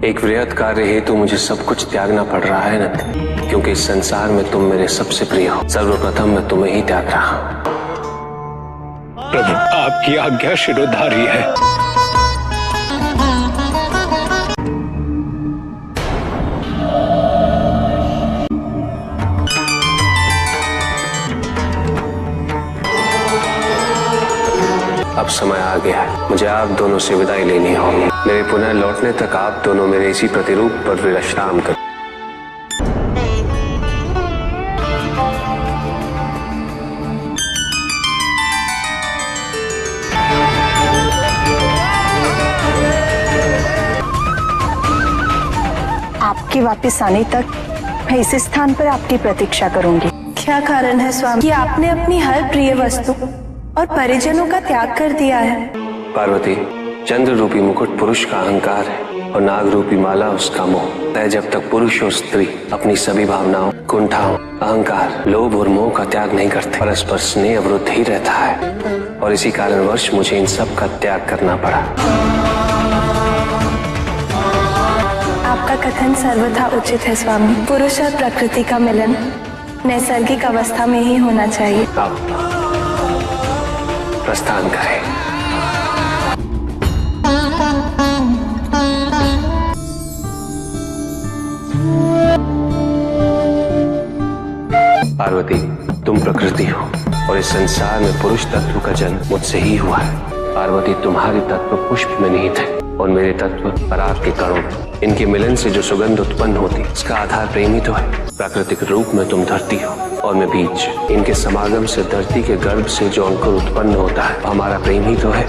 एक वृहद कार्य हेतु मुझे सब कुछ त्यागना पड़ रहा है नंद, क्योंकि इस संसार में तुम मेरे सबसे प्रिय हो। सर्वप्रथम मैं तुम्हें ही त्याग रहा हूं। प्रभु, आपकी आज्ञा शिरोधार्य है। अब समय आ गया है, मुझे आप दोनों से विदाई लेनी होगी। मेरे पुनः लौटने तक आप दोनों मेरे इसी प्रतिरूप पर विश्राम करें। आपके वापस आने तक मैं इस स्थान पर आपकी प्रतीक्षा करूंगी। क्या कारण है स्वामी कि आपने अपनी हर प्रिय वस्तु और परिजनों का त्याग कर दिया है? पार्वती, चंद्र रूपी मुकुट पुरुष का अहंकार है और नाग रूपी माला उसका मोह है। जब तक पुरुष और स्त्री अपनी सभी भावनाओं, कुंठाओं, अहंकार, लोभ और मोह का त्याग नहीं करते, परस्पर स्नेह अवरुद्ध ही रहता है और इसी कारणवश मुझे इन सब का त्याग करना पड़ा। आपका कथन सर्वथा उचित है स्वामी। पुरुष और प्रकृति का मिलन नैसर्गिक अवस्था में ही होना चाहिए। अब प्रस्थान करें। पार्वती, तुम प्रकृति हो और इस संसार में पुरुष तत्व का जन्म मुझसे ही हुआ है। पार्वती, तुम्हारे तत्व पुष्प में निहित है और मेरे तत्व पराग के कणों में। इनके मिलन से जो सुगंध उत्पन्न होती है, इसका आधार प्रेम ही तो है। प्राकृतिक रूप में तुम धरती हो और मैं बीज। इनके समागम से धरती के गर्भ से जो अंकुर उत्पन्न होता है, हमारा प्रेम ही तो है।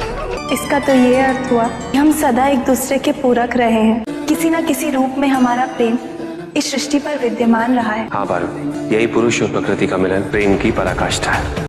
इसका तो ये अर्थ हुआ कि हम सदा एक दूसरे के पूरक रहे हैं। किसी न किसी रूप में हमारा प्रेम इस सृष्टि पर विद्यमान रहा है। हाँ पार्वती, यही पुरुष और प्रकृति का मिलन प्रेम की पराकाष्ठा है।